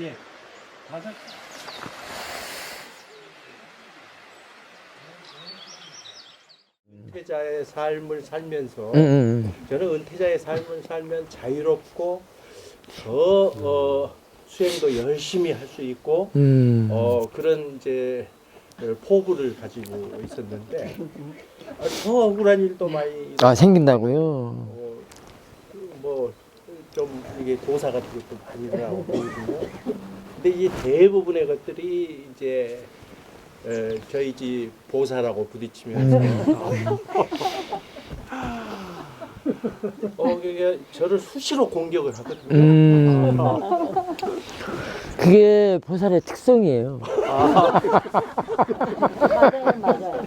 예. 다섯. 은퇴자의 삶을 살면서 저는 은퇴자의 삶을 살면 자유롭고 더 수행도 열심히 할 수 있고 그런 이제 포부를 가지고 있었는데 더 억울한 일도 많이 생긴다고요? 뭐 좀 이게 도사 같은 것도 많이 일어나고 그러거든요. 근데 이 대부분의 것들이 이제 저희 집 보살하고 부딪히면서 그게 저를 수시로 공격을 하거든요. 그게 보살의 특성이에요. 맞아요.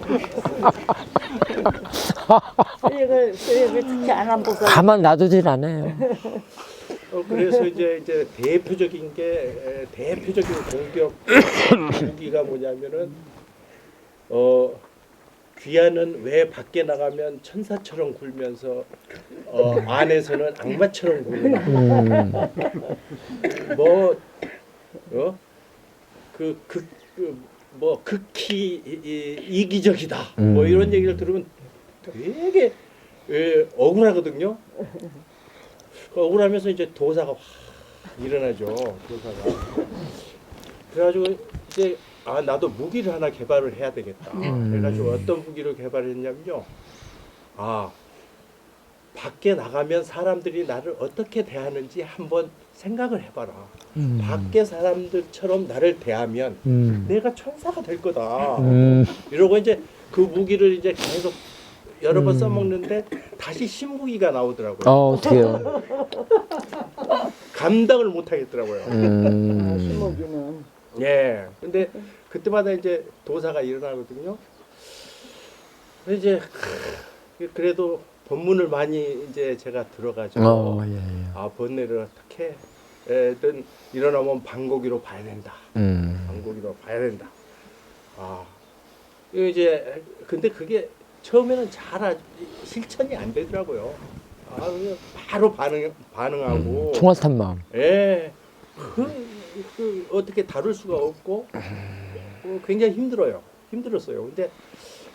쓰레기를 특히 안 한 보살. 가만 놔두질 않아요. 그래서 이제 대표적인 공격 무기가 뭐냐면은 귀하는 왜 밖에 나가면 천사처럼 굴면서 안에서는 악마처럼 굴는 뭐 극히 이기적이다 뭐 이런 얘기를 들으면 되게 억울하거든요. 억울하면서 이제 도사가 확 일어나죠. 도사가. 그래가지고 이제 나도 무기를 하나 개발을 해야 되겠다. 그래가지고 어떤 무기를 개발했냐면요. 밖에 나가면 사람들이 나를 어떻게 대하는지 한번 생각을 해봐라. 밖에 사람들처럼 나를 대하면 내가 천사가 될 거다. 이러고 이제 그 무기를 이제 계속 여러 번 써먹는데 다시 신무기가 나오더라고요. 어떡해요? 감당을 못 하겠더라고요. 신목이는. 예. 근데 그때마다 이제 도사가 일어나거든요. 근데 이제 그래도 법문을 많이 이제 제가 들어가죠. 예. 번뇌를 어떻게든 일어나면 방고기로 봐야 된다. 방고기로 봐야 된다. 이제 근데 그게 처음에는 잘 실천이 안 되더라고요. 그냥 바로 반응하고. 총알탄 마음. 예. 어떻게 다룰 수가 없고 굉장히 힘들었어요. 근데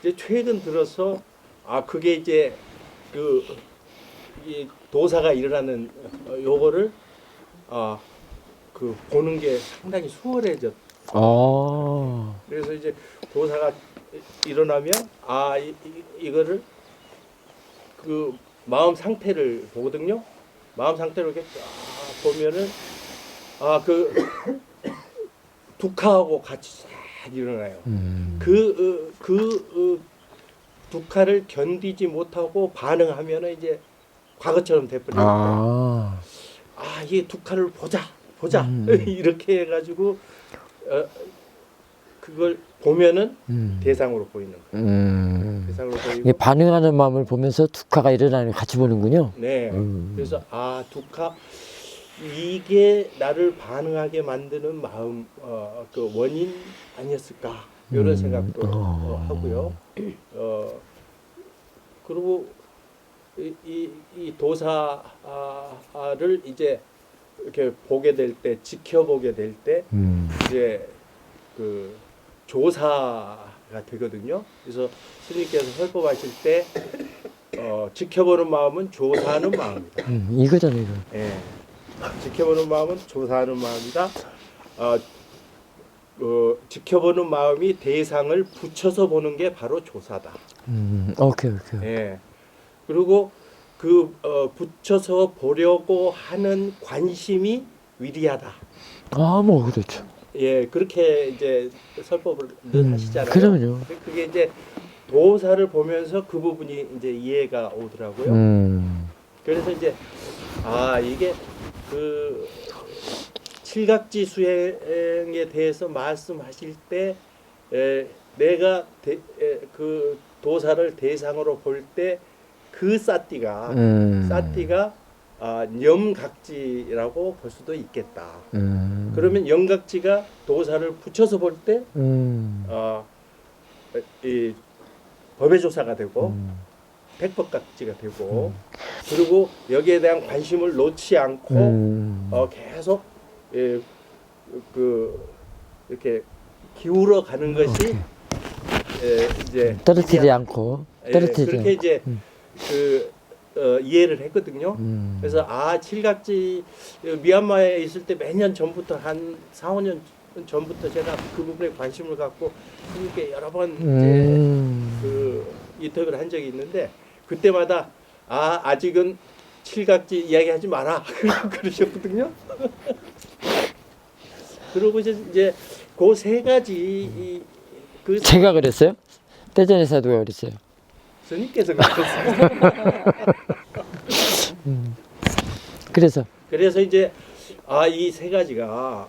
이제 최근 들어서 그게 이제 이 도사가 일어나는 요거를 보는 게 상당히 수월해졌. 그래서 이제 도사가 일어나면 이거를 그 마음 상태를 보거든요. 마음 상태를 이렇게 쫙 보면은 두카하고 같이 싹 일어나요. 그 두카를 견디지 못하고 반응하면은 이제 과거처럼 돼버려요. 이 두카를 보자 이렇게 해가지고 그걸 보면은 대상으로 보이는 거예요. 대상으로 보이고 반응하는 마음을 보면서 두카가 일어나는 걸 같이 보는군요. 네. 그래서 두카 이게 나를 반응하게 만드는 마음 그 원인 아니었을까 이런 생각도 하고요. 그리고 이 도사를 이제 이렇게 보게 될 때, 지켜보게 될 때 이제 그 조사가 되거든요. 그래서 스님께서 설법하실 때 지켜보는 마음은 조사하는 마음이다. 이거잖아요, 이거. 예. 지켜보는 마음은 조사하는 마음이다. 지켜보는 마음이 대상을 붙여서 보는 게 바로 조사다. 오케이. 예. 그리고 붙여서 보려고 하는 관심이 위리하다. 뭐 그렇죠. 예, 그렇게 이제 설법을 늘 하시잖아요. 그럼요. 그게 이제 도사를 보면서 그 부분이 이제 이해가 오더라고요. 그래서 이제 이게 그 칠각지 수행에 대해서 말씀하실 때 내가 그 도사를 대상으로 볼 때 그 사띠가 염각지라고 볼 수도 있겠다. 그러면 염각지가 도사를 붙여서 볼 때 이 법의조사가 되고 백법각지가 되고 그리고 여기에 대한 관심을 놓지 않고 계속 예, 그 이렇게 기울어 가는 것이 예, 이제 떨어지지 않고 예, 떨어지지 그렇게 않고. 이제 그 이해를 했거든요. 음. 그래서 칠각지 미얀마에 있을 때 몇 년 전부터 한 4, 5년 전부터 제가 그 부분에 관심을 갖고 이렇게 여러 번 이제 그 인터뷰를 한 적이 있는데 그때마다 아직은 칠각지 이야기하지 마라 그러셨거든요. 그러고 이제 그 세 가지 그 제가 그랬어요? 대전의 사도가 그랬어요. 스님께서 그러셨어요. 그래서 이제 이 세 가지가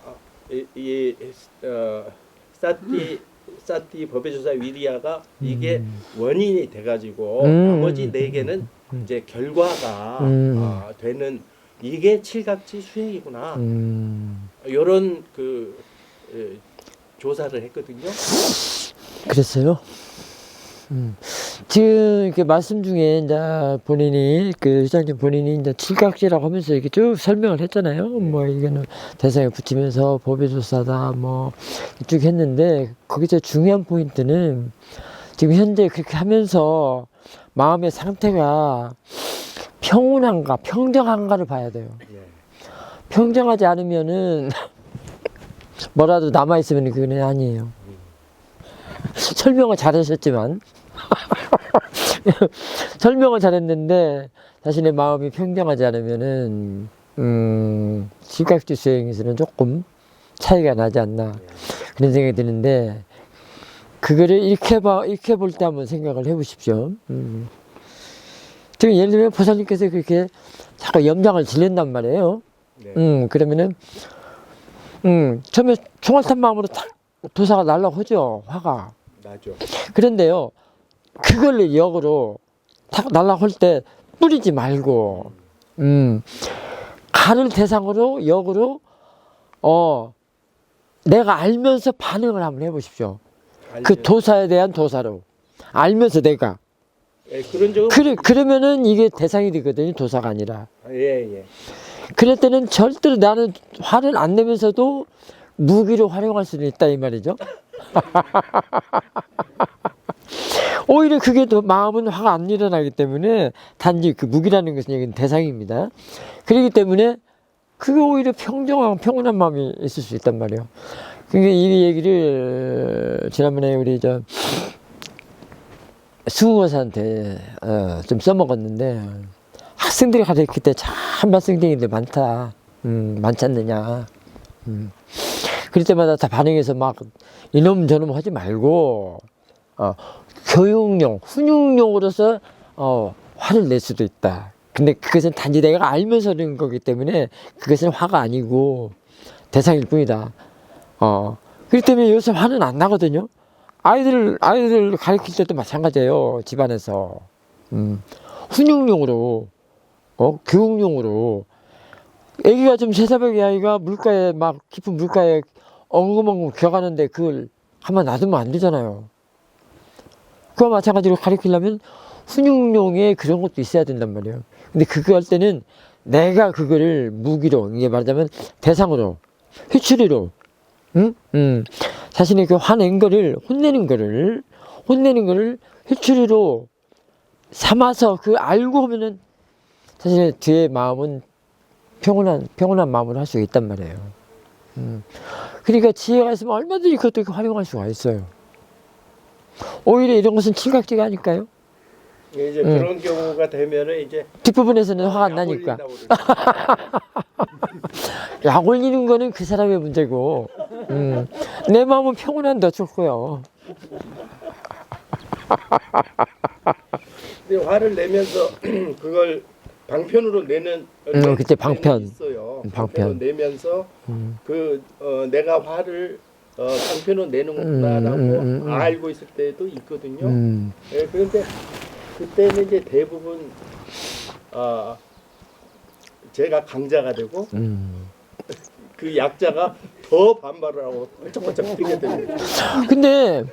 사티 법의조사 위리아가 이게 원인이 돼가지고 나머지 네 개는 이제 결과가 되는 이게 칠각지 수행이구나. 이런 그 조사를 했거든요. 그랬어요. 지금 이렇게 말씀 중에 이제 본인이 그 시장님 본인이 이제 칠각지라고 하면서 이렇게 쭉 설명을 했잖아요. 뭐 이거는 대상에 붙이면서 법의조사다 뭐 쭉 했는데 거기서 중요한 포인트는 지금 현재 그렇게 하면서 마음의 상태가 평온한가 평정한가를 봐야 돼요. 평정하지 않으면은 뭐라도 남아 있으면 그건 아니에요. 설명을 잘하셨지만 설명을 잘했는데 자신의 마음이 평정하지 않으면은 칠각지 수행에서는 조금 차이가 나지 않나 그런 생각이 드는데 그거를 이렇게 볼 때 한번 생각을 해보십시오. 지금 예를 들면 보살님께서 그렇게 자꾸 염장을 질린단 말이에요. 그러면은 처음에 총알탄 마음으로 탁 도사가 날라오죠. 화가 나죠. 그런데요 그걸 역으로 탁 날라올 때 뿌리지 말고 가를 대상으로 역으로 내가 알면서 반응을 한번 해보십시오. 그 도사에 대한 도사로 알면서 내가 그런 적은 그러면은 이게 대상이 되거든요. 도사가 아니라. 예. 그럴 때는 절대로 나는 화를 안 내면서도 무기로 활용할 수는 있다 이 말이죠. 오히려 그게 더 마음은 화가 안 일어나기 때문에 단지 그 무기라는 것은 여기는 대상입니다. 그렇기 때문에 그게 오히려 평온한 마음이 있을 수 있단 말이에요. 그러니까 이 얘기를 지난번에 우리 수호사한테 좀 써먹었는데 학생들이 가르칠 때 참 말썽쟁이들 많다. 많지 않느냐. 그럴 때마다 다 반응해서 막 이놈 저놈 하지 말고 교육용, 훈육용으로서 화를 낼 수도 있다. 근데 그것은 단지 내가 알면서 그런 거기 때문에 그것은 화가 아니고 대상일 뿐이다. 그렇기 때문에 요새 화는 안 나거든요. 아이들 가르칠 때도 마찬가지예요. 집안에서 훈육용으로 교육용으로 애기가 좀 3-4백의 아이가 물가에 막 깊은 물가에 엉금엉금 기어가는데 그걸 가만 놔두면 안 되잖아요. 그와 마찬가지로 가르치려면 훈육용에 그런 것도 있어야 된단 말이에요. 근데 그거 할 때는 내가 그거를 무기로, 이게 말하자면 대상으로, 휘추리로, 자신이 그 화낸 거를, 혼내는 거를 휘추리로 삼아서 그 알고 하면은 사실 뒤에 마음은 평온한 마음으로 할 수 있단 말이에요. 그러니까 지혜가 있으면 얼마든지 그것도 활용할 수가 있어요. 오히려 이런 것은 칠각지가 아닐까요? 이제 그런 경우가 되면은 이제 뒷부분에서는 화가 안 나니까. 약 올리는 거는 그 사람의 문제고, 내 마음은 평온한 더 좋고요. 근데 화를 내면서 그걸 방편으로 내는 그때 방편 있어요. 방편 내면서 내가 화를 방편으로 내는구나라고 알고 있을 때도 있거든요. 예, 그런데 그때는 이제 대부분 제가 강자가 되고 그 약자가 더 반발을 하고 펄쩍펄쩍 뛰게 됩니다. 근데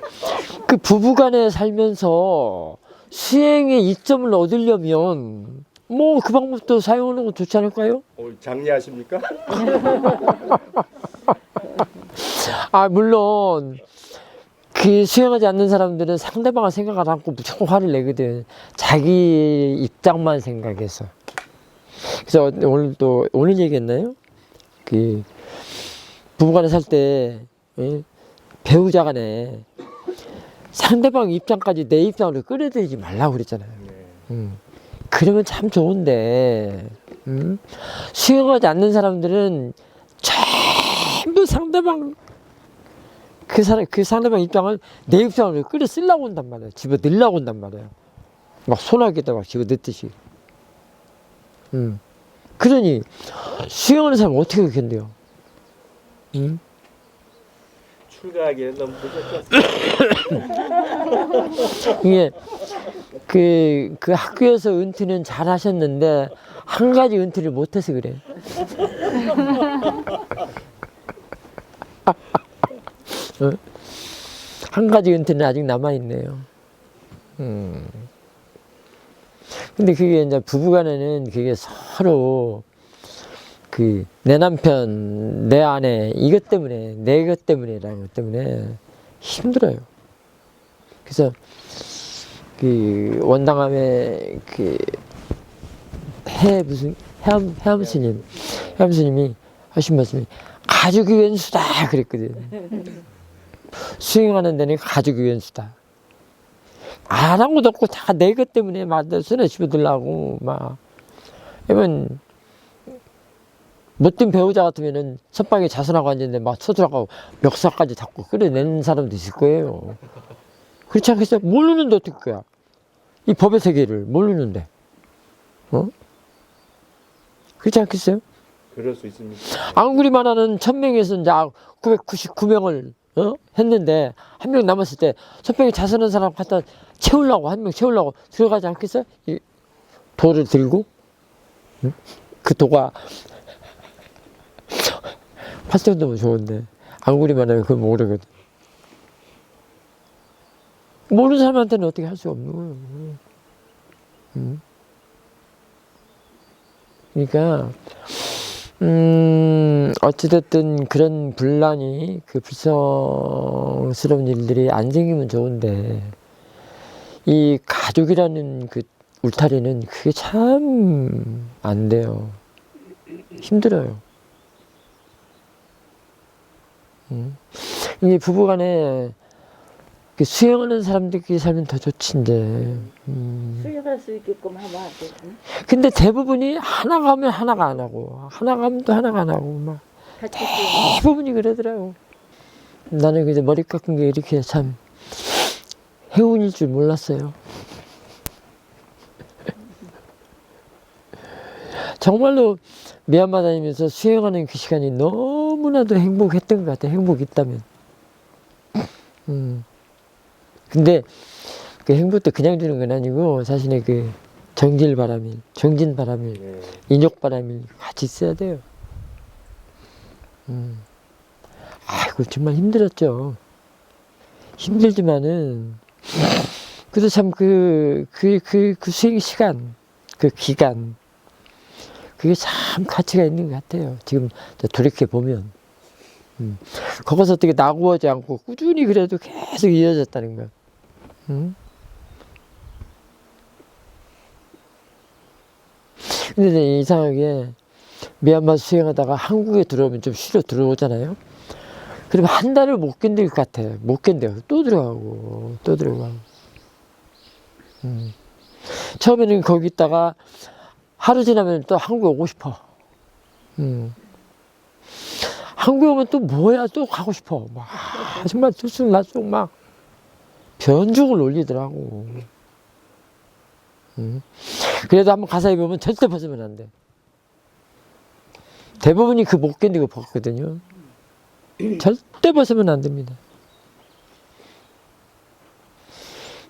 그 부부간에 살면서 수행의 이점을 얻으려면 뭐 그 방법도 사용하는 거 좋지 않을까요? 장려하십니까? 아 물론 그 수영하지 않는 사람들은 상대방을 생각 안 하고 무조건 화를 내거든. 자기 입장만 생각해서. 그래서 오늘 얘기했나요? 그 부부간에 살 때 배우자간에 상대방 입장까지 내 입장으로 끌어들이지 말라고 그랬잖아요. 그러면 참 좋은데 수용하지 않는 사람들은 전부 상대방 그 상대방 입장을 내 입장으로 끌어 쓰려고 온단 말이에요. 집어 넣으려고 온단 말이에요. 막 소나기에다 막 집어 넣듯이. 그러니 수용하는 사람은 어떻게 그렇겠는데요? 출가하기에는 너무 늦었죠. 이게 그 학교에서 은퇴는 잘 하셨는데 한 가지 은퇴를 못해서 그래. 한 가지 은퇴는 아직 남아 있네요. 근데 그게 이제 부부간에는 그게 서로 내 남편, 내 아내 이것 때문에 내 것 때문에라는 것 때문에 힘들어요. 그래서 원당함에 해암 스님이 하신 말씀이 가족이 왼수다 그랬거든. 수행하는 데는 가족이 왼수다. 아무것도 없고 다 내 것 때문에 막 손에 집어들라고 막. 그러면 못된 배우자 같으면은 선방에 자선하고 앉았는데 막 쳐들어가고 멱살까지 잡고 끌어내는 사람도 있을 거예요. 그렇지 않겠어요? 모르는데 어떡할 거야? 이 법의 세계를 모르는데. 그렇지 않겠어요? 그럴 수 있습니다. 앙구리만 하는 1000명에서 이제 999명을 했는데 한 명 남았을 때 선방에 자선한 사람 갖다 채우려고 한 명 채우려고 들어가지 않겠어요? 이 돌을 들고 그 도가 파스정도면 좋은데 앙구리만 하면 그건 모르거든. 모르는 사람한테는 어떻게 할 수가 없는 거예요. 그러니까 어찌됐든 그런 분란이 불성스러운 일들이 안 생기면 좋은데 이 가족이라는 그 울타리는 그게 참 안 돼요. 힘들어요. 이 부부간에 수행하는 사람들끼리 살면 더 좋지인데. 수용할 수 있게끔 하면 안 돼. 근데 대부분이 하나가 하면 하나가 안 하고, 하나가 하면 또 하나가 안 하고, 막. 대부분이 그러더라고. 나는 그저 머리 깎은 게 이렇게 참 행운일 줄 몰랐어요. 정말로 미얀마 다니면서 수행하는 그 시간이 너무나도 행복했던 것 같아요. 행복이 있다면. 근데 그 행복도 그냥 주는 건 아니고 자신의 그 정진바람일, 인욕바람일 같이 있어야 돼요. 아이고 정말 힘들었죠. 힘들지만은 그래도 참 그 수행 시간, 그 기간 그게 참 가치가 있는 것 같아요. 지금 돌이켜 보면. 거기서 어떻게 나구하지 않고 꾸준히 그래도 계속 이어졌다는 거. 근데 이상하게 미얀마 수행하다가 한국에 들어오면 좀 쉬러 들어오잖아요. 그러면 한 달을 못 견딜 것 같아요. 못 견뎌요. 또 들어가고 또 들어가고. 처음에는 거기 있다가 하루 지나면 또 한국에 오고 싶어. 한국에 오면 또 뭐야 또 가고 싶어. 막 정말 들쑥날쑥 막 변죽을 올리더라고. 그래도 한번 가서 입으면 절대 벗으면 안 돼. 대부분이 그 못 견디고 벗거든요. 절대 벗으면 안 됩니다.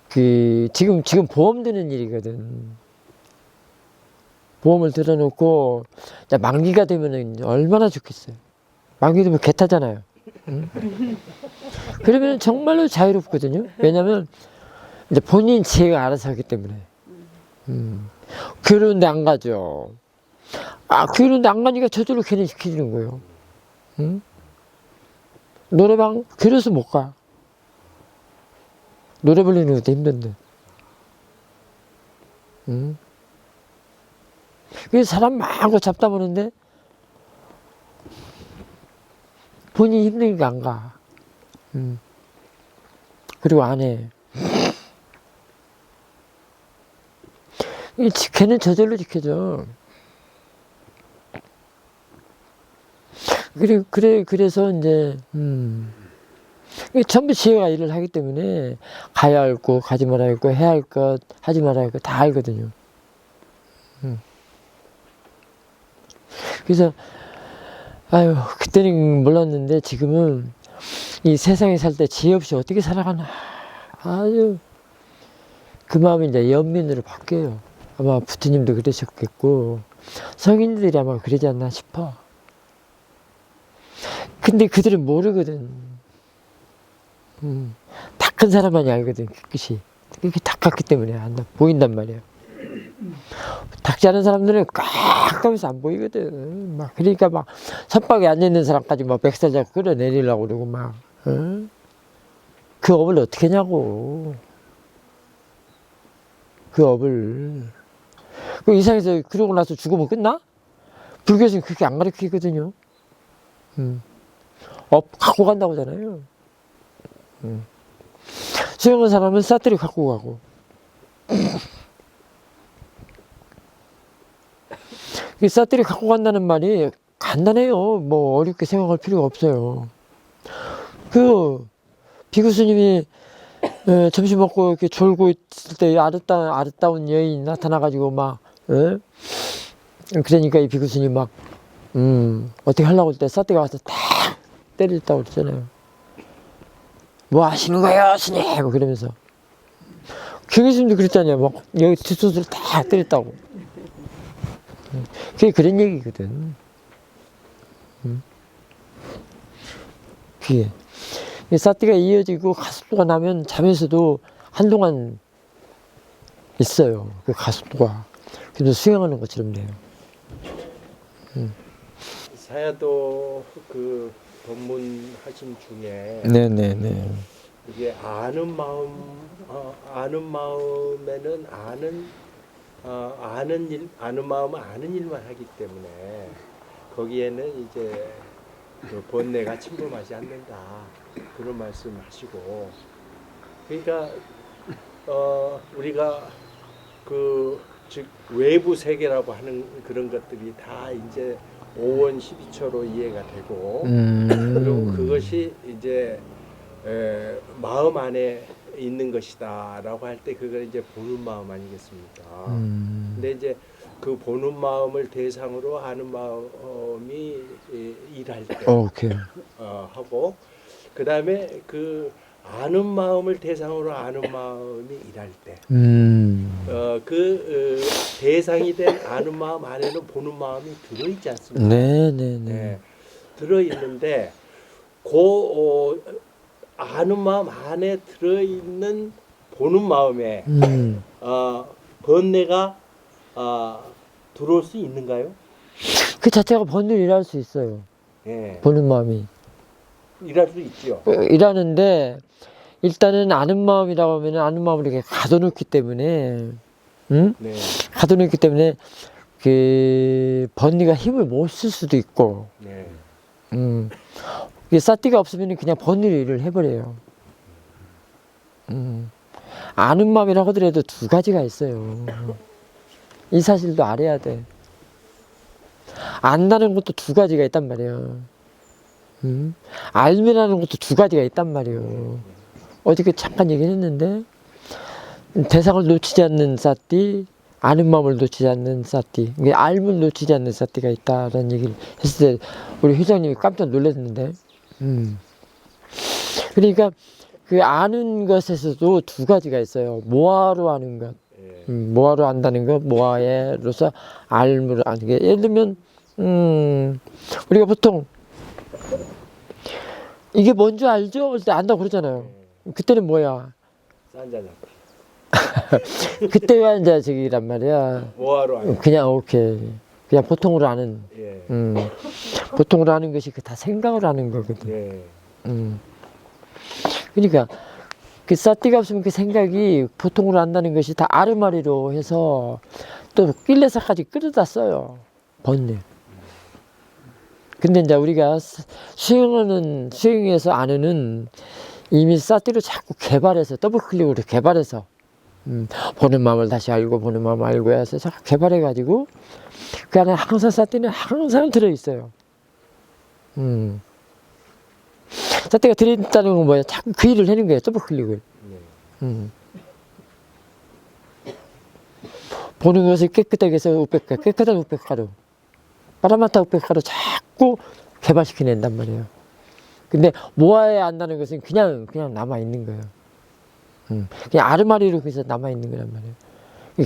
지금 보험 드는 일이거든. 보험을 들어놓고 만기가 되면은 얼마나 좋겠어요. 만기 되면 개 타잖아요. 그러면 정말로 자유롭거든요. 왜냐면 이제 본인 지혜가 알아서 하기 때문에. 교회로는데 안 가죠. 아, 교회로는데 안 가니까 저절로 걔네 시켜주는 거예요. 응? 노래방 교회로서 못 가. 노래 부르는 것도 힘든데. 응? 그래서 사람 많고 잡다 보는데 본인이 힘드니까 안 가. 그리고 안 해. 걔는 저절로 지켜져. 그래서 이제, 전부 지혜가 일을 하기 때문에 가야 할 거, 가지 말아야 할 거, 해야 할 것, 하지 말아야 할 거 다 알거든요. 그래서, 아유, 그때는 몰랐는데 지금은 이 세상에 살 때 지혜 없이 어떻게 살아가나. 아주, 그 마음이 이제 연민으로 바뀌어요. 아마 부처님도 그러셨겠고, 성인들이 아마 그러지 않나 싶어. 근데 그들은 모르거든. 다 큰 사람만이 알거든, 그 끝이. 그게 다 컸기 때문에 안 보인단 말이야. 닥지 않은 사람들은 꽉 까면서 안 보이거든. 막, 그러니까 막, 선박에 앉아있는 사람까지 막 백살 잡고 끌어내리려고 그러고 막, 어? 그 업을 어떻게 하냐고. 그 업을. 그 이상해서 그러고 나서 죽으면 끝나? 불교에서는 그렇게 안 가르치거든요. 업 갖고 간다고 하잖아요. 수영한 사람은 싸들이 갖고 가고. 이 싸들이 갖고 간다는 말이 간단해요. 뭐 어렵게 생각할 필요가 없어요. 그 비구스님이 점심 먹고 이렇게 졸고 있을 때 아름다운 여인이 나타나가지고 막, 그러니까 이 비구스님 막, 어떻게 하려고 할 때 싸떼가 와서 탁 때렸다고 그랬잖아요. 뭐 하시는 거예요, 스님? 뭐 그러면서. 경희스님도 그랬잖아요. 막 여기 뒷손으로 탁 때렸다고. 그게 그런 얘기거든. 그게. 싸띠가 이어지고 가습도가 나면 잠에서도 한동안 있어요. 그 가습도가. 그래서 수영하는 것처럼 돼요. 사야도 그 법문하신 중에 네네네. 이게 아는 마음에는 아는 마음은 아는 일만 하기 때문에 거기에는 이제 그 번뇌가 침범하지 않는다, 그런 말씀하시고, 그러니까 우리가 그 즉 외부 세계라고 하는 그런 것들이 다 이제 5원 12초로 이해가 되고, 그리고 그것이 이제 마음 안에 있는 것이다라고 할 때 그걸 이제 보는 마음 아니겠습니까? 근데 이제 그 보는 마음을 대상으로 아는 마음이 일할 때 하고, 그 다음에 그 아는 마음을 대상으로 아는 마음이 일할 때, 대상이 된 아는 마음 안에는 보는 마음이 들어있지 않습니까? 네, 들어있는데 아는 마음 안에 들어있는 보는 마음에 번뇌가 들어올 수 있는가요? 그 자체가 번뇌를 일할 수 있어요. 예. 보는 마음이. 일할 수 있죠. 일하는데, 일단은 아는 마음이라고 하면 아는 마음을 이렇게 가둬놓기 때문에, 네. 가둬놓기 때문에, 그, 번뇌가 힘을 못 쓸 수도 있고, 네. 싸띠가 없으면 그냥 번뇌를 일을 해버려요. 아는 마음이라고 하더라도 두 가지가 있어요. 이 사실도 알아야 돼. 안다는 것도 두 가지가 있단 말이에요. 알면하는 것도 두 가지가 있단 말이에요. 어저께 잠깐 얘기했는데, 대상을 놓치지 않는 싸띠, 아는 마음을 놓치지 않는 싸띠, 알면 놓치지 않는 싸띠가 있다라는 얘기를 했을 때 우리 회장님이 깜짝 놀랐는데, 그러니까 그 아는 것에서도 두 가지가 있어요. 모아로 아는 것, 모아로 안다는 것, 모아에로서 알므로 아는 게, 예를 들면 우리가 보통 이게 뭔지 알죠? 그럴 때 안다고 그러잖아요. 그때는 뭐야? 싼자잡기. 그때가 이제 저기란 말이야. 뭐하러 아니? 그냥 오케이. 그냥 보통으로 하는. 예. 보통으로 하는 것이 다 생각을 하는 거거든. 예. 그러니까 그 싸띠가 없으면 그 생각이 보통으로 한다는 것이 다 아르마리로 해서 또 낄레사까지 끌어다 써요. 번뇌. 근데 이제 우리가 수행에서 아는 이미 싸띠로 자꾸 개발해서 더블 클릭으로 개발해서 보는 마음을 다시 알고 보는 마음을 알고 해서 자꾸 개발해가지고 그 안에 항상 싸띠는 항상 들어있어요. 싸띠가 들어있다는 건 뭐야? 자꾸 그 일을 하는 거예요. 더블 클릭을. 보는 것을 깨끗하게 해서 우백가, 깨끗한 우백가로 파라마타 우백가로 자꾸 개발시켜낸단 말이에요. 근데 모아야 한다는 것은 그냥 남아있는 거예요. 그냥 아르마리로 그래서 남아있는 거란 말이에요.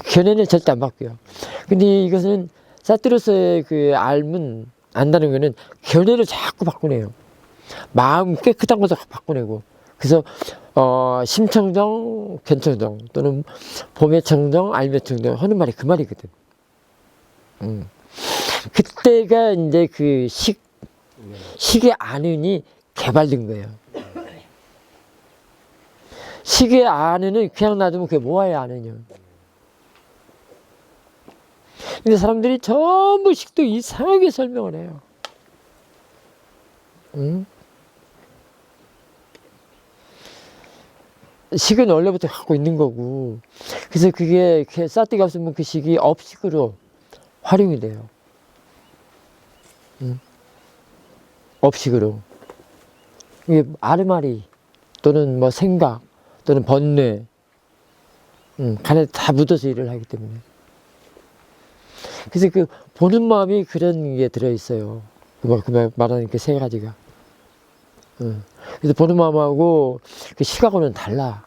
견해는 절대 안 바뀌어요. 근데 이것은 사티로스의 그 알문, 안다는 거는 견해를 자꾸 바꾸네요. 마음 깨끗한 것도 바꾸내고. 그래서, 심청정, 견청정, 또는 봄의 청정, 알매 청정 하는 말이 그 말이거든. 그때가 이제 그 식의 안은이 개발된 거예요. 식의 안은은 그냥 놔두면 그게 뭐야 안은요. 근데 사람들이 전부 식도 이상하게 설명을 해요. 식은 원래부터 갖고 있는 거고, 그래서 그게 싸띠가 없으면 그 식이 업식으로 활용이 돼요. 업식으로. 이게 아르마리 또는 뭐 생각 또는 번뇌, 간에 다 묻어서 일을 하기 때문에. 그래서 그 보는 마음이 그런 게 들어있어요. 그 말하는 그 세 가지가. 그래서 보는 마음하고 그 시각으로는 달라.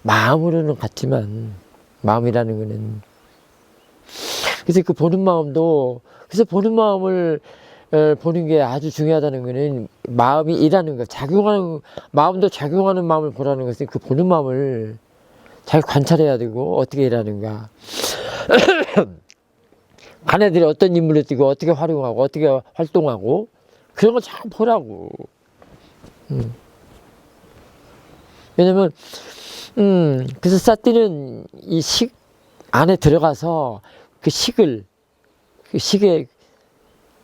마음으로는 같지만, 마음이라는 거는. 그래서 그 보는 마음도, 그래서 보는 마음을 보는 게 아주 중요하다는 거는 마음이 일하는 거, 마음도 작용하는 마음을 보라는 것은 그 보는 마음을 잘 관찰해야 되고, 어떻게 일하는가. 아내들이 어떤 인물을 띠고, 어떻게 활용하고, 어떻게 활동하고, 그런 걸 잘 보라고. 왜냐면, 그래서 싸띠는 이 식 안에 들어가서 그 식의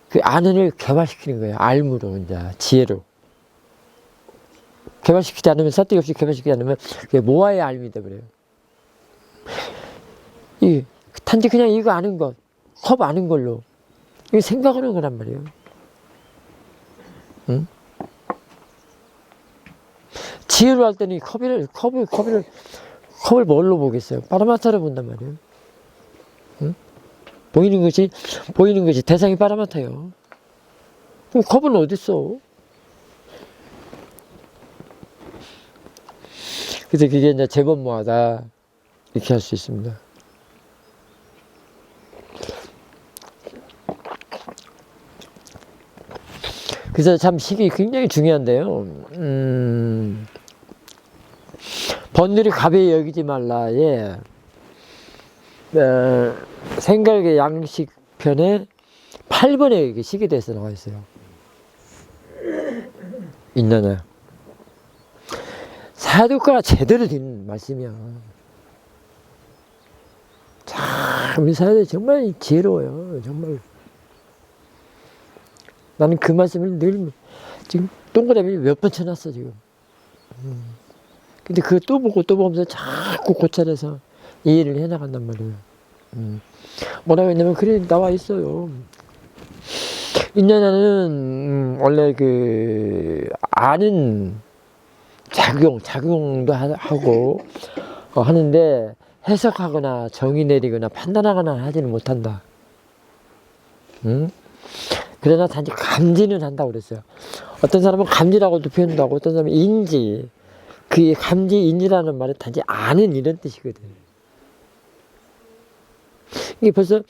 그 안을 개발시키는 거예요. 알무로, 이제, 지혜로. 개발시키지 않으면, 싸띠 없이 개발시키지 않으면, 그게 모아의 알미 돼버려요. 단지 그냥 이거 아는 것, 컵 아는 걸로. 이거 생각하는 거란 말이에요. 지혜로 할 때는 컵을 뭘로 보겠어요? 파라마타로 본단 말이에요. 보이는 것이 대상이 파라마타예요. 그럼 컵은 어딨어? 그래서 그게 이제 제법모하다. 이렇게 할 수 있습니다. 그래서 참 식이 굉장히 중요한데요. 번뇌를 가벼이 여기지 말라에 생각의 양식 편에 8번에 식에 대해서 나와 있어요. 있나요? 사두가 제대로 된 말씀이야. 참 우리 사람들이 정말 지혜로워요. 정말. 나는 그 말씀을 늘 지금 동그라미 몇 번 쳐놨어 지금. 근데 그거 또 보면서 자꾸 고찰해서 이해를 해나간단 말이에요. 뭐라고 했냐면 그래 나와 있어요. 인연하는 원래 그 아는 작용도 하고 하는데 해석하거나 정의 내리거나 판단하거나 하지는 못한다. 그러나 단지 감지는 한다고 그랬어요. 어떤 사람은 감지라고도 표현하고 어떤 사람은 인지. 그 감지, 인지라는 말은 단지 아는 이런 뜻이거든. 이게 벌써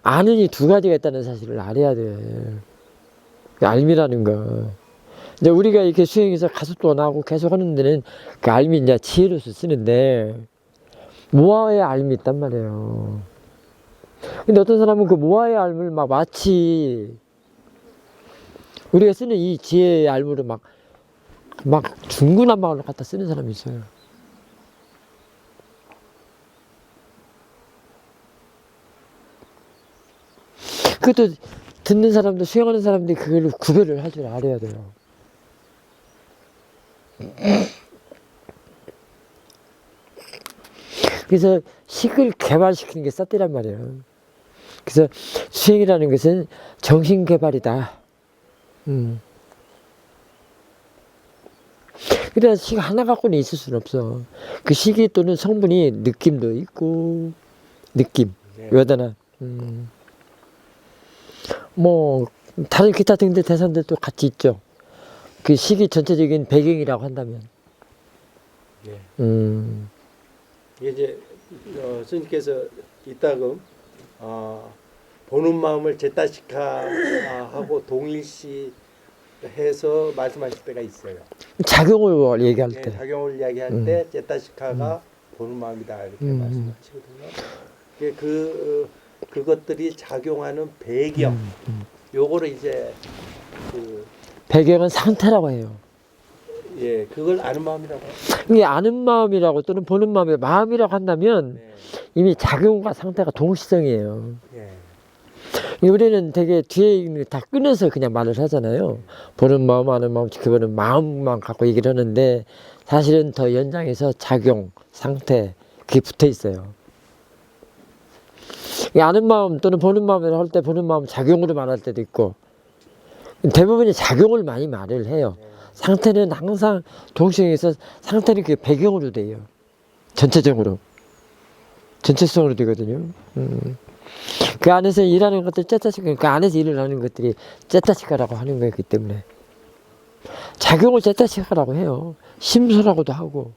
아는이 두 가지가 있다는 사실을 알아야 돼. 그 알미라는 거. 이제 우리가 이렇게 수행해서 가속도 나고 계속 하는 데는 그 알미 이제 지혜로서 쓰는데 모아의 알미 있단 말이에요. 근데 어떤 사람은 그 모아의 알을 막 마치 우리가 쓰는 이 지혜의 알무를 막 중구난방으로 갖다 쓰는 사람이 있어요. 그것도 듣는 사람도 수행하는 사람들이 그걸 구별을 할 줄 알아야 돼요. 그래서 식을 개발시키는 게 쌌디란 말이에요. 그래서 수행이라는 것은 정신 개발이다. 그래서 식 하나 갖고는 있을 수는 없어. 그 식이 또는 성분이 느낌도 있고, 느낌, 외다나. 뭐 다른 기타 등등 대상들도 같이 있죠. 그 식이 전체적인 배경이라고 한다면. 네. 이게 이제 스님께서 이따금 보는 마음을 제타시카하고 동일시 해서 말씀하실 때가 있어요. 작용을 얘기할 때. 작용을 이야기할 때 제타시카가 보는 마음이다 이렇게 말씀하시거든요. 그것들이 작용하는 배경, 요거를 이제 배경은 상태라고 해요. 예, 그걸 아는 마음이라고 해요. 이게 아는 마음이라고 또는 보는 마음이라고 한다면 네. 이미 작용과 상태가 동시성이에요. 예. 우리는 되게 뒤에 있는 다 끊어서 그냥 말을 하잖아요. 보는 마음, 아는 마음, 지켜보는 마음만 갖고 얘기를 하는데 사실은 더 연장해서 작용, 상태 그게 붙어 있어요. 이 아는 마음 또는 보는 마음이라고 할 때 보는 마음 작용으로 말할 때도 있고 대부분이 작용을 많이 말을 해요. 상태는 항상 동시에서 상태는 그 배경으로 돼요. 전체적으로. 전체성으로 되거든요. 그 안에서 일하는 것들 제타시카, 그 안에서 일을 하는 것들이 제타시카라고 하는 거였기 때문에 작용을 제타시카라고 해요. 심소라고도 하고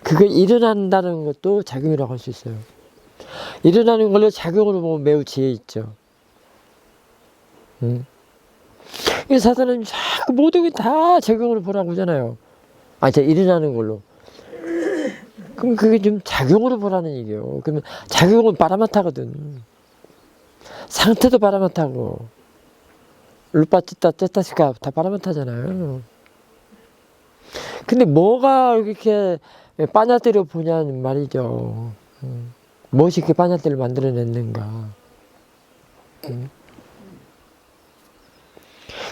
그거 일어난다는 것도 작용이라고 할 수 있어요. 일어나는 걸로 작용으로 보면 매우 지혜 있죠. 이 사단은 자꾸 모든 게 다 작용으로 보라고 하잖아요. 일어나는 걸로. 그럼 그게 좀 작용으로 보라는 얘기예요. 그러면 작용은 바라마타거든. 상태도 바라마타고, 루파찌따, 떼따시카 다 바라마타잖아요. 근데 뭐가 이렇게 빠냐떼로 보냐는 말이죠. 무엇이 이렇게 빠냐떼를 만들어냈는가.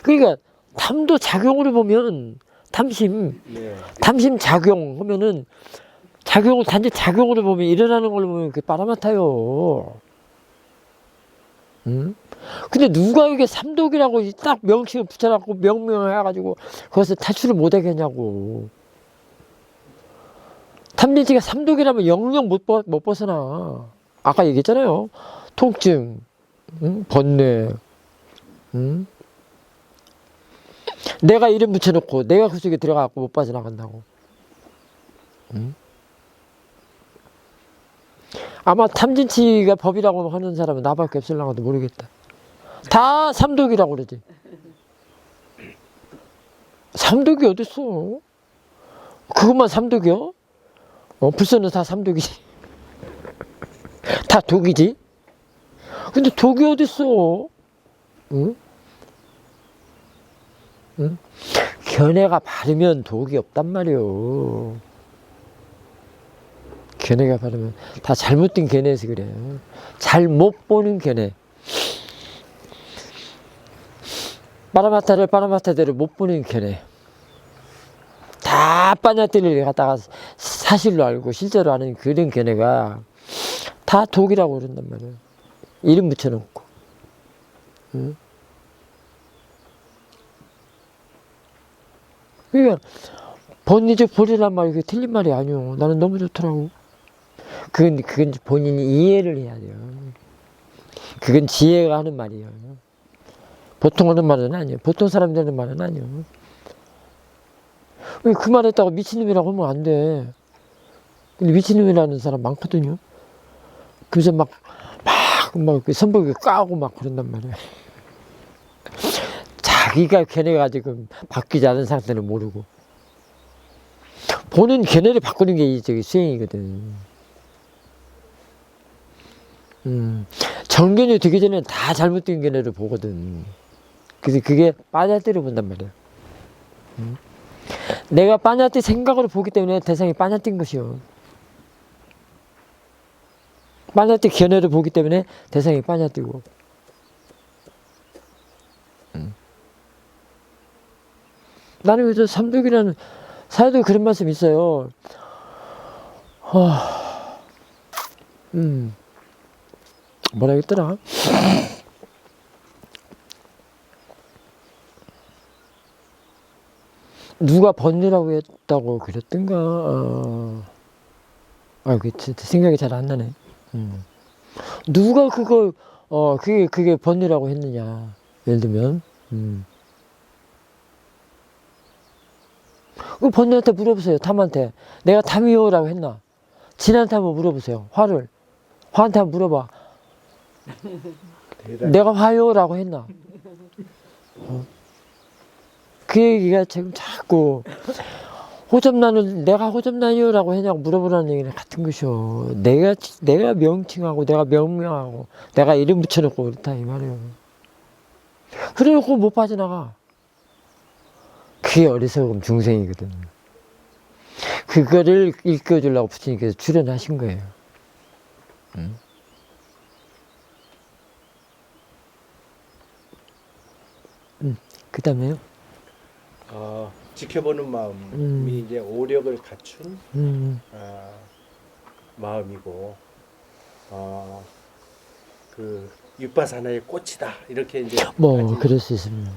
그러니까 탐도 작용으로 보면 탐심 작용 하면은 작용을 단지 작용으로 보면 일어나는 걸로 보면 그게 빠라마타요. 근데 누가 이게 삼독이라고 딱 명칭을 붙여갖고 명명해가지고 거기서 탈출을 못하겠냐고. 탐진치가 삼독이라면 영영 못 벗어나. 아까 얘기했잖아요. 통증, 번뇌, 내가 이름 붙여놓고 내가 그 속에 들어가고 못 빠져나간다고. 아마 탐진치가 법이라고 하는 사람은 나밖에 없을랑가도 모르겠다. 다 삼독이라고 그러지. 삼독이 어딨어? 그것만 삼독이요? 불선은 다 삼독이지. 다 독이지. 근데 독이 어딨어? 응? 견해가 바르면 독이 없단 말이오. 견해가 바르면 다 잘못된 견해에서 그래. 잘못 보는 견해. 빠라마타를 빠라마타대로 못 보는 견해. 다 빠냐띠를 갖다가 사실로 알고 실제로 아는 그런 견해가 다 독이라고 그런단 말이에요. 이름 붙여놓고. 그러니까 본인적 보리란 말이 그게 틀린 말이 아니오. 나는 너무 좋더라고. 그건 본인이 이해를 해야 돼요. 그건 지혜가 하는 말이에요. 보통 하는 말은 아니에요. 보통 사람들 하는 말은 아니에요. 그 말 했다고 미친놈이라고 하면 안 돼. 근데 미친놈이라는 사람 많거든요. 그래서 막 선복이 까고 막 그런단 말이에요. 자기가 걔네가 지금 바뀌지 않은 상태는 모르고. 보는 견해를 바꾸는 게 저기 수행이거든. 정견이 되기 전에 다 잘못된 견해를 보거든. 그래서 그게 빠냐띠로 본단 말이야. 내가 빠냐띠 생각으로 보기 때문에 대상이 빠냐띠인 것이요. 빠냐띠 견해를 보기 때문에 대상이 빠냐띠고. 나는 그래서 삼독이라는 사회도 그런 말씀 있어요. 뭐라 했더라? 누가 번뇌라고 했다고 그랬던가? 그 생각이 잘 안 나네. 누가 그걸 그게 번뇌라고 했느냐? 예를 들면, 그 번뇌한테 물어보세요. 탐한테 내가 탐이요라고 했나? 진한테 한번 물어보세요. 화한테 한번 물어봐. 내가 화요라고 했나? 그 얘기가 지금 자꾸 내가 호접나요라고 했냐고 물어보라는 얘기는 같은 것이요. 내가 명칭하고 내가 명명하고 내가 이름 붙여놓고 그렇다 이 말이에요. 그래놓고 못 빠져나가. 그게 어리석은 중생이거든. 그거를 일깨워주려고 부처님께서 출연하신 거예요. 그 다음에요? 지켜보는 마음이 이제 오력을 갖춘 마음이고, 그 육바사나의 꽃이다 이렇게 이제 그럴 수 있습니다.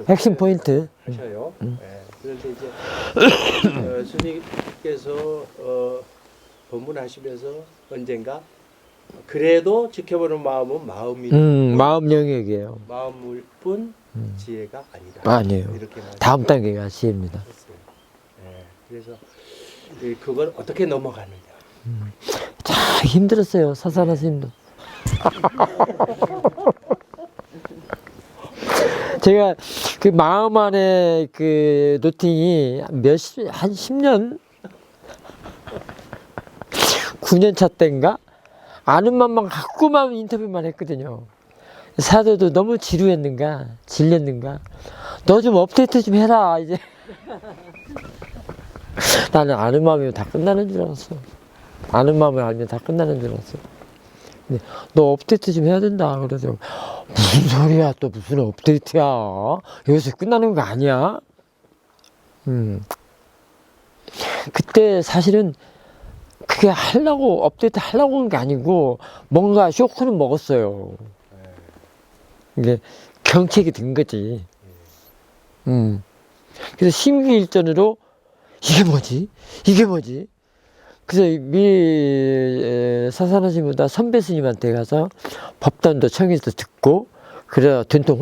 핵심 포인트 하셔요. 그런데 이제 스님께서 법문하시면서 언젠가 그래도 지켜보는 마음은 마음이 마음 영역이에요. 마음일 뿐 지혜가 아니다. 아니에요. 이렇게 다음 단계가 지혜입니다. 그래서 그걸 어떻게 넘어가느냐. 참 힘들었어요. 사사나 스님도. 제가 그 마음 안에 그 노팅이 한 10년? 9년 차 때인가? 아는 맘만 갖고만 인터뷰만 했거든요. 사도도 너무 질렸는가? 너 좀 업데이트 좀 해라, 이제. 나는 아는 마음이면 다 끝나는 줄 알았어. 아는 마음을 알면 다 끝나는 줄 알았어. 근데 너 업데이트 좀 해야 된다. 그래서 무슨 소리야? 또 무슨 업데이트야? 여기서 끝나는 거 아니야? 그때 사실은 그게 업데이트 하려고 한 게 아니고 뭔가 쇼크는 먹었어요. 이게 경책이 든 거지. 그래서 심기일전으로 이게 뭐지? 그래서 사산하시보다 선배 스님한테 가서 법단도 청해서 듣고, 그래 된통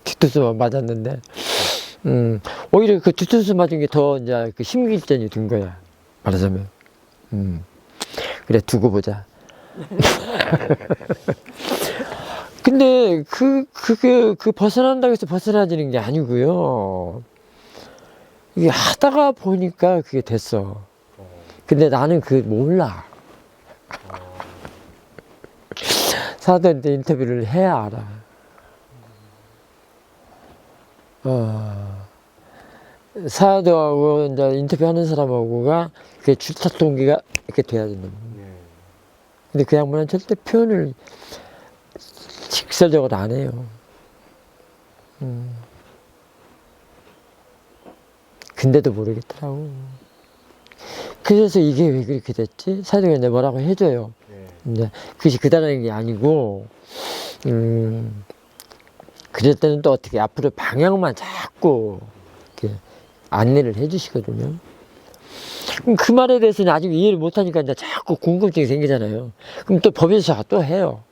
뒤통수 맞았는데, 오히려 그 뒤통수 맞은 게 더 이제 그 심기일전이 된 거야. 말하자면. 그래 두고 보자. 근데 그게 벗어난다고 해서 벗어나지는 게 아니고요. 이게 하다가 보니까 그게 됐어. 근데 나는 그걸 몰라. 사도한테 인터뷰를 해야 알아. 사도하고 이제 인터뷰하는 사람하고가 그 주차 동기가 이렇게 돼야 된다. 근데 그 양반은 절대 표현을 직설적으로 안 해요. 근데도 모르겠더라고. 그래서 이게 왜 그렇게 됐지? 사도가 이제 뭐라고 해줘요. 이제 그것이 그다라는 게 아니고, 그럴 때는 또 어떻게 앞으로 방향만 자꾸 이렇게 안내를 해주시거든요. 그럼 그 말에 대해서는 아직 이해를 못하니까 이제 자꾸 궁금증이 생기잖아요. 그럼 또 법에서 또 해요.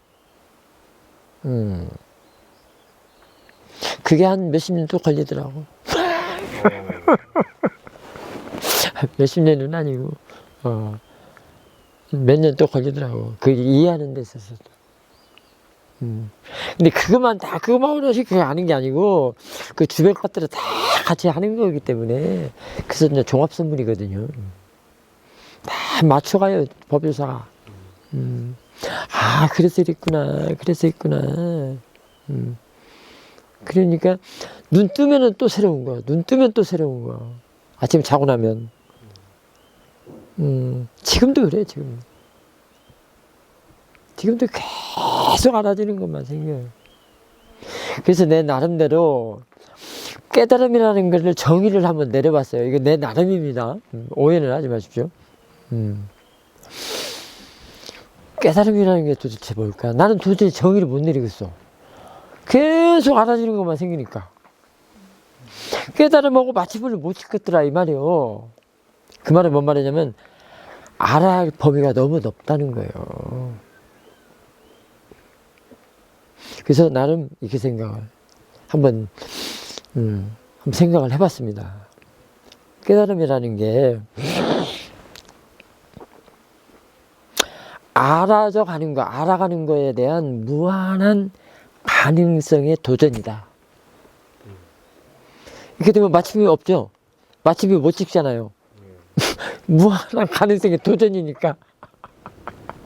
그게 한 몇십 년 또 걸리더라고. 몇십 년은 아니고, 몇 년 또 걸리더라고. 그 이해하는 데 있어서도. 근데 그것만 오롯이 그게 아는 게 아니고 그 주변 것들을 다 같이 하는 거기 때문에 그래서 이제 종합 선물이거든요. 다 맞춰가요 법요사가. 아 그래서 이랬구나 그래서 있구나. 그러니까 눈 뜨면은 또 새로운 거야. 눈 뜨면 또 새로운 거야. 아침에 자고 나면. 지금도 그래 지금도 계속 알아지는 것만 생겨요. 그래서 내 나름대로 깨달음이라는 것을 정의를 한번 내려봤어요. 이거 내 나름입니다. 오해는 하지 마십시오. 깨달음이라는 게 도대체 뭘까? 나는 도저히 정의를 못 내리겠어. 계속 알아지는 것만 생기니까. 깨달음하고 마침을 못 짓겠더라 이 말이요. 그 말은 뭔 말이냐면 알아야 할 범위가 너무 넓다는 거예요. 그래서 나름 이렇게 한번 생각을 해봤습니다. 깨달음이라는 게 알아가는 거에 대한 무한한 가능성의 도전이다. 이렇게 되면 마침이 없죠. 마침이 못 찍잖아요. 무한한 가능성의 도전이니까.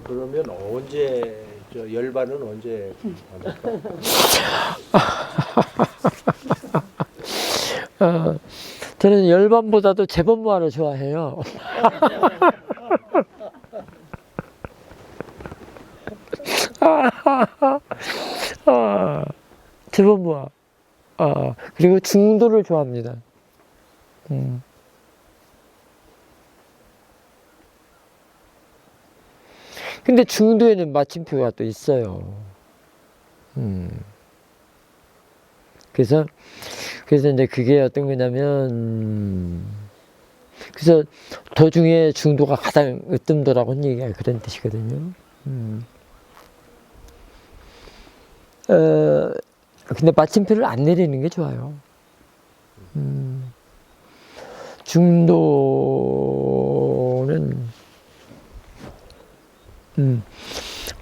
그러면 언제 열반은 언제 저는 열반보다도 재범무화를 좋아해요. 재범무화. 그리고 중도를 좋아합니다. 근데 중도에는 마침표가 또 있어요. 그래서 이제 그게 어떤 거냐면, 그래서 도중에 중도가 가장 으뜸도라고 하는 얘기가 그런 뜻이거든요. 근데 마침표를 안 내리는 게 좋아요. 중도는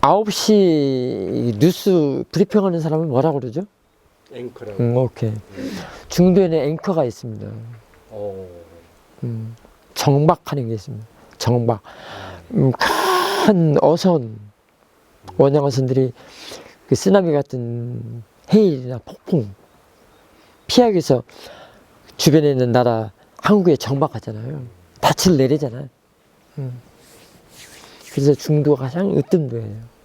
9시 뉴스 브리핑하는 사람은 뭐라고 그러죠? 앵커라고. 오케이. 중도에는 앵커가 있습니다. 정박하는 게 있습니다. 정박. 큰 어선, 원양어선들이 그 쓰나미 같은 해일이나 폭풍 피하기 위해서 주변에 있는 나라 항구에 정박하잖아요. 닻을 내리잖아요. 그래서 중도가 가장 으뜸도예요.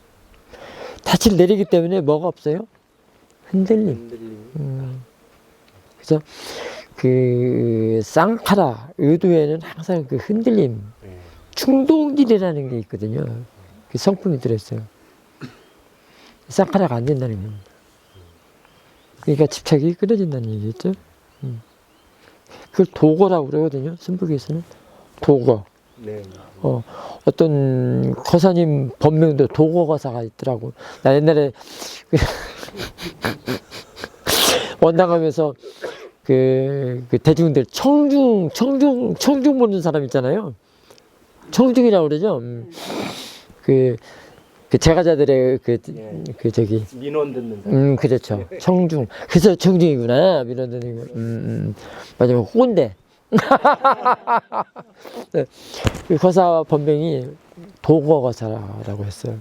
닻을 내리기 때문에 뭐가 없어요? 흔들림. 그래서 그 쌍카라 의도에는 항상 그 흔들림, 충동질이라는 게 있거든요. 그 성품이 들어있어요. 쌍카라가 안 된다는 겁니다. 그러니까 집착이 끊어진다는 얘기겠죠. 그걸 도거라고 그러거든요. 순부기에서는 도거. 네. 어떤 거사님 법명도 도거거사가 있더라고. 나 옛날에 원당하면서 그 대중들 청중 보는 사람 있잖아요. 청중이라고 그러죠. 그 제가자들의 저기 민원 듣는 사람. 그렇죠. 청중. 그래서 청중이구나. 민원 듣는 거. 마지막 꼰대. 네. 그 거사 법명이 도거거사라고 했어요.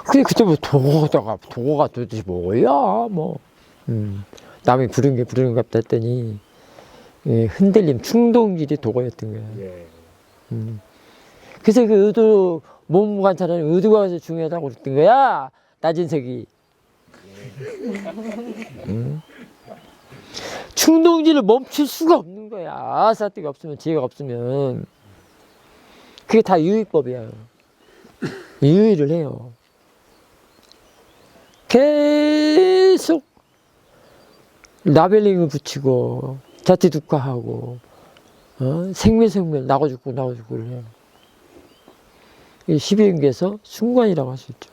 근데 그때 뭐 도거가 도대체 뭐야? 뭐 남이 부르는 것 같다 했더니 흔들림, 충동질이 도거였던 거예요. 예. 그래서 그 의도 몸 관찰하는 의도가 중요하다고 그랬던 거야. 나진석이. 충동질을 멈출 수가 없는 거야. 사띠가 없으면, 지혜가 없으면. 그게 다 유의법이야. 유의를 해요. 계속 라벨링을 붙이고 자티두카하고 생멸 나고 죽고를 해요. 이 12연계에서 순간이라고 할 수 있죠.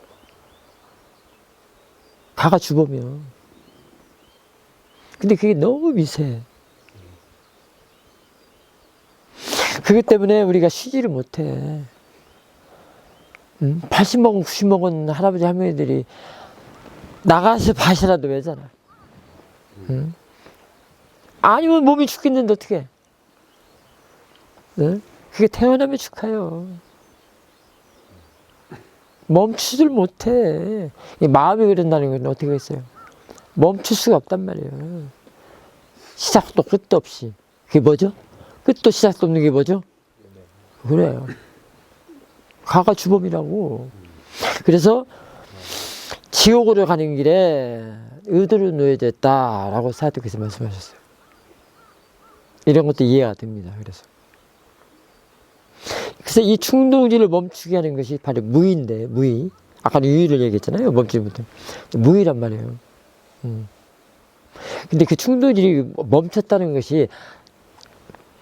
가가 주범이야. 근데 그게 너무 미세해. 그것 때문에 우리가 쉬지를 못해. 80먹은 90먹은 할아버지 할머니들이 나가서 밭이라도 매잖아. 응? 아니면 몸이 죽겠는데 어떻게? 응? 그게 태어나면 축하요. 멈추질 못해. 이 마음이 그런다는 건 어떻게 했어요? 멈출 수가 없단 말이에요. 시작도 끝도 없이. 그게 뭐죠? 끝도 시작도 없는 게 뭐죠? 그래요. 가가 주범이라고. 그래서 지옥으로 가는 길에 의도로 놓여져 있다라고 사도께서 말씀하셨어요. 이런 것도 이해가 됩니다. 그래서 이 충동질을 멈추게 하는 것이 바로 무의인데, 무의. 아까 유의를 얘기했잖아요. 멈추지 못해. 무의란 말이에요. 근데 그 충동질이 멈췄다는 것이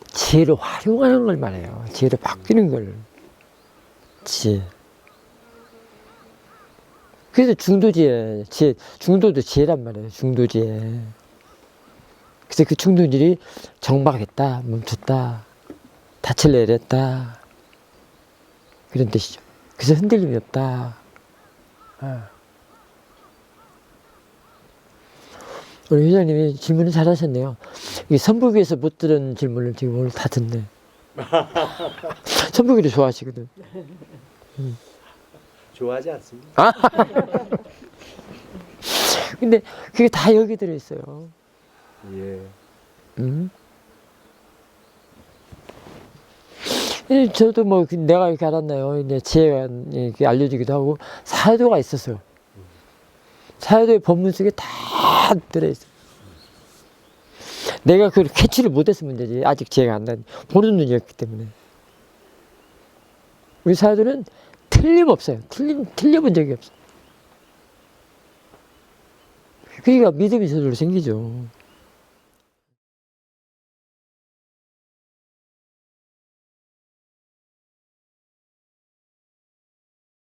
지혜를 활용하는 걸 말해요. 지혜를 바뀌는 걸. 지혜. 그래서 중도지혜, 지혜, 중도도 지혜란 말이에요. 중도지혜. 그래서 그 충동질이 정박했다, 멈췄다, 닻을 내렸다. 그런 뜻이죠. 그래서 흔들림이 없다. 우리 회장님이 질문을 잘 하셨네요. 이 선부기에서 못 들은 질문을 지금 오늘 다 듣네. 선부기를 좋아하시거든. 좋아하지 않습니다. 근데 그게 다 여기 들어있어요. 예. 저도 뭐 내가 이렇게 알았나요? 이제 지혜가 이렇게 알려주기도 하고 사도가 있었어요. 사도의 법문 속에 다 들어있어요. 내가 그걸 캐치를 못해서 문제지. 아직 지혜가 안 난, 보는 눈이었기 때문에. 우리 사도는 틀림없어요. 틀려본 적이 없어요. 그러니까 믿음이 저절로 생기죠.